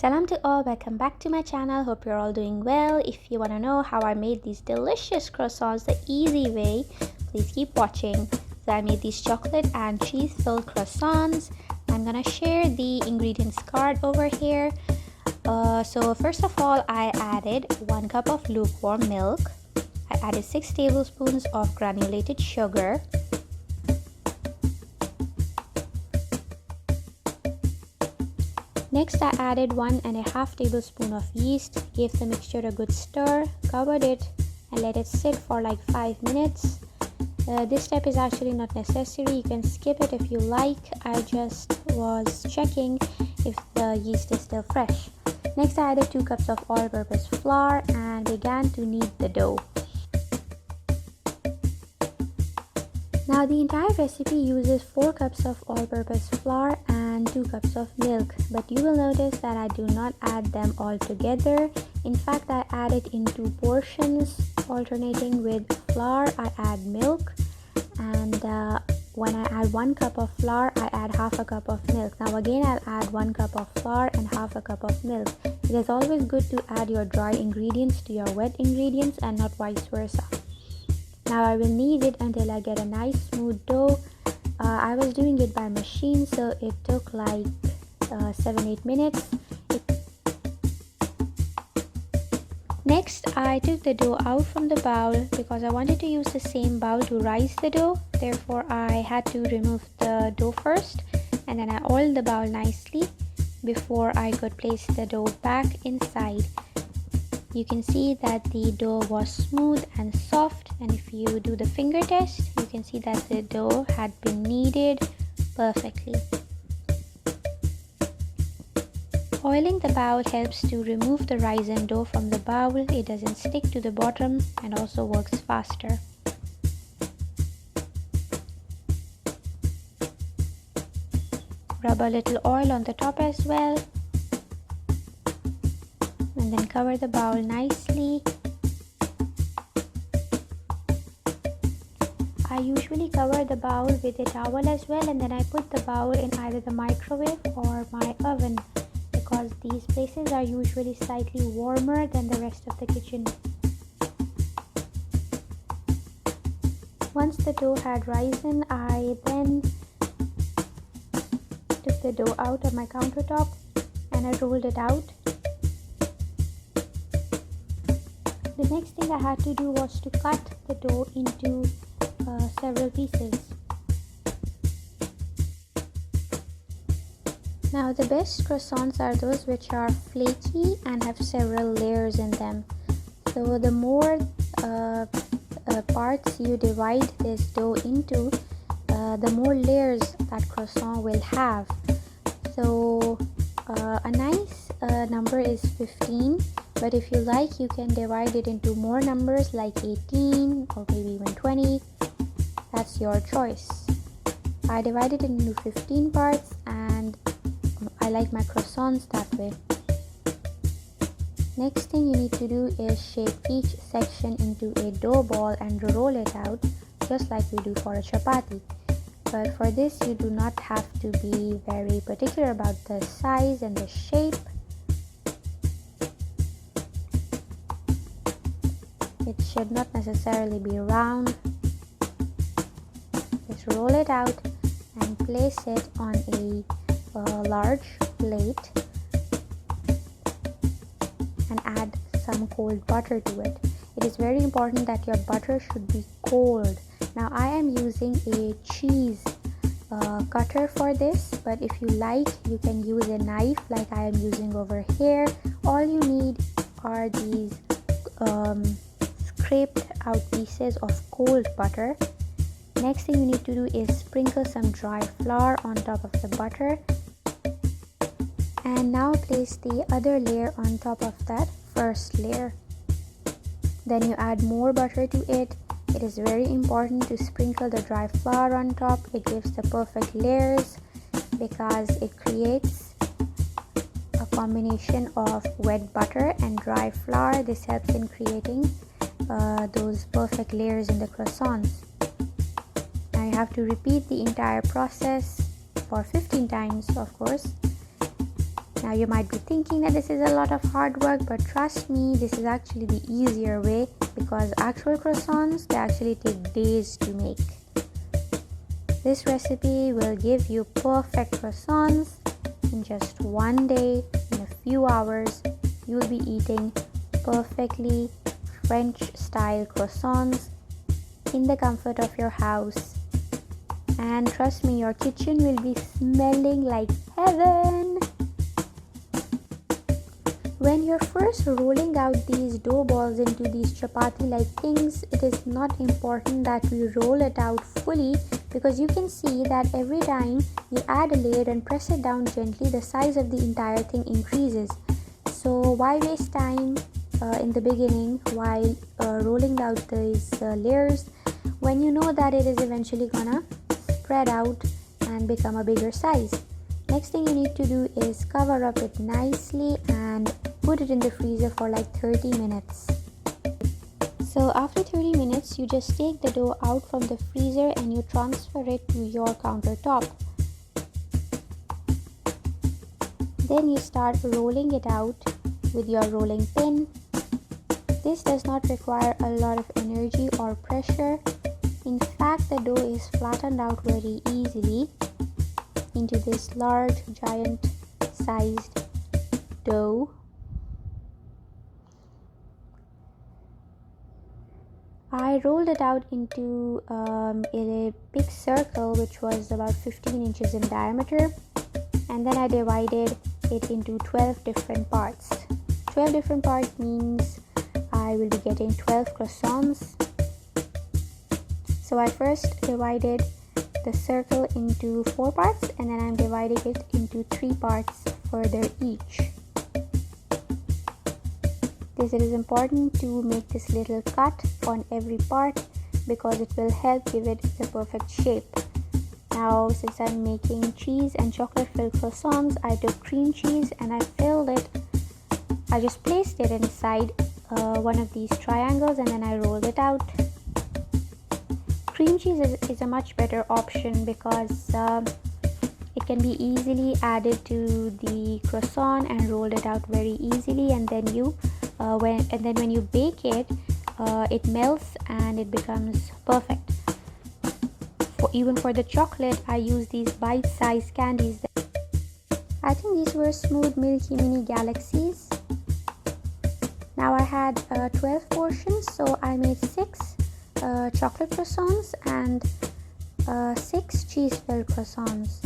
Salam to all, welcome back to my channel. Hope you're all doing well. If you want to know how I made these delicious croissants the easy way, please keep watching. So I made these chocolate and cheese filled croissants. I'm gonna share the ingredients card over here. So first of all, I added 1 cup of lukewarm milk. I added 6 tablespoons of granulated sugar. Next, I added 1.5 tablespoons of yeast, gave the mixture a good stir, covered it and let it sit for like 5 minutes. This step is actually not necessary, you can skip it if you like. I just was checking if the yeast is still fresh. Next, I added 2 cups of all-purpose flour and began to knead the dough. Now the entire recipe uses 4 cups of all-purpose flour and 2 cups of milk, but you will notice that I do not add them all together. In fact, I add it in 2 portions, alternating with flour I add milk, and when I add 1 cup of flour I add half a cup of milk. Now again I'll add 1 cup of flour and half a cup of milk. It is always good to add your dry ingredients to your wet ingredients and not vice versa. Now I will knead it until I get a nice smooth dough. I was doing it by machine, so it took like 7-8 minutes. Next, I took the dough out from the bowl because I wanted to use the same bowl to rise the dough. Therefore, I had to remove the dough first, and then I oiled the bowl nicely before I could place the dough back inside. You can see that the dough was smooth and soft, and if you do the finger test, you can see that the dough had been kneaded perfectly. Oiling the bowl helps to remove the risen dough from the bowl. It doesn't stick to the bottom and also works faster. Rub a little oil on the top as well. And then cover the bowl nicely. I usually cover the bowl with a towel as well, and then I put the bowl in either the microwave or my oven because these places are usually slightly warmer than the rest of the kitchen. Once the dough had risen, I then took the dough out of my countertop and I rolled it out. The next thing I had to do was to cut the dough into several pieces. Now the best croissants are those which are flaky and have several layers in them. So the more parts you divide this dough into, the more layers that croissant will have. So a nice number is 15. But if you like, you can divide it into more numbers like 18 or maybe even 20. That's your choice. I divided it into 15 parts and I like my croissants that way. Next thing you need to do is shape each section into a dough ball and roll it out just like we do for a chapati. But for this you do not have to be very particular about the size and the shape. It should not necessarily be round. Just roll it out and place it on a large plate and add some cold butter to it. It is very important that your butter should be cold. Now I am using a cheese cutter for this, but if you like, you can use a knife like I am using over here. All you need are these scraped out pieces of cold butter. Next thing you need to do is sprinkle some dry flour on top of the butter, and now place the other layer on top of that first layer. Then you add more butter to it. It is very important to sprinkle the dry flour on top. It gives the perfect layers because it creates a combination of wet butter and dry flour. This helps in creating those perfect layers in the croissants. Now you have to repeat the entire process for 15 times, of course. Now you might be thinking that this is a lot of hard work, but trust me, this is actually the easier way, because actual croissants, they actually take days to make. This recipe will give you perfect croissants in just one day. In a few hours, you'll be eating perfectly French style croissants in the comfort of your house. And trust me, your kitchen will be smelling like heaven. When you're first rolling out these dough balls into these chapati like things, it is not important that we roll it out fully, because you can see that every time you add a layer and press it down gently, the size of the entire thing increases. So why waste time in the beginning while rolling out these layers, when you know that it is eventually gonna spread out and become a bigger size. Next thing you need to do is cover up it nicely and put it in the freezer for like 30 minutes. So after 30 minutes, you just take the dough out from the freezer and you transfer it to your countertop. Then you start rolling it out with your rolling pin. This does not require a lot of energy or pressure. In fact, the dough is flattened out very easily into this large, giant sized dough. I rolled it out into a big circle which was about 15 inches in diameter, and then I divided it into 12 different parts. 12 different parts means I will be getting 12 croissants. So I first divided the circle into 4 parts, and then I'm dividing it into 3 parts further each. It is important to make this little cut on every part because it will help give it the perfect shape. Now, since I'm making cheese and chocolate filled croissants, I took cream cheese and I filled it. I just placed it inside one of these triangles and then I rolled it out. Cream cheese is a much better option because it can be easily added to the croissant and rolled it out very easily, and then when you bake it, it melts and it becomes perfect. Even for the chocolate, I use these bite-sized candies. I think these were smooth milky mini galaxies. Now I had 12 portions, so I made 6 chocolate croissants and 6 cheese filled croissants.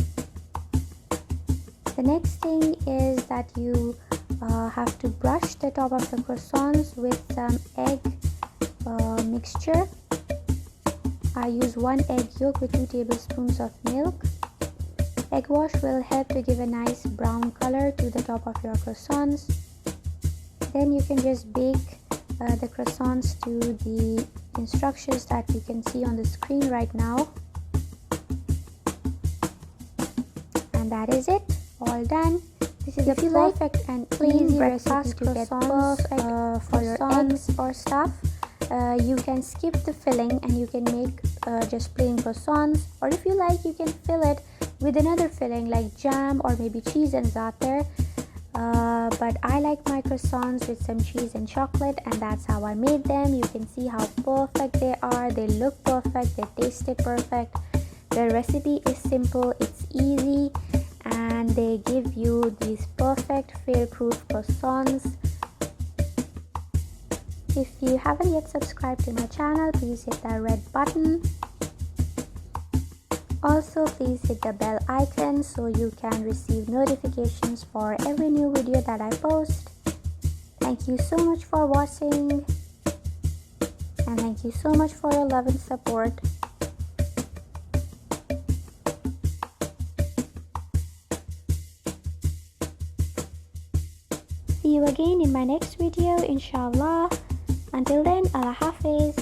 The next thing is that you have to brush the top of the croissants with some egg mixture. I use 1 egg yolk with 2 tablespoons of milk. Egg wash will help to give a nice brown color to the top of your croissants. Then you can just bake the croissants to the instructions that you can see on the screen right now. And that is it, all done. This is a perfect and easy recipe to get perfect for your eggs or stuff. You can skip the filling and you can make just plain croissants, or if you like, you can fill it with another filling like jam or maybe cheese and za'atar. But I like my croissants with some cheese and chocolate, and that's how I made them. You can see how perfect they are. They look perfect, they tasted perfect. The recipe is simple, it's easy, and they give you these perfect fail-proof croissants. If you haven't yet subscribed to my channel, please hit that red button. Also, please hit the bell icon so you can receive notifications for every new video that I post. Thank you so much for watching, and thank you so much for your love and support. See you again in my next video, inshallah. Until then, Allah Hafiz.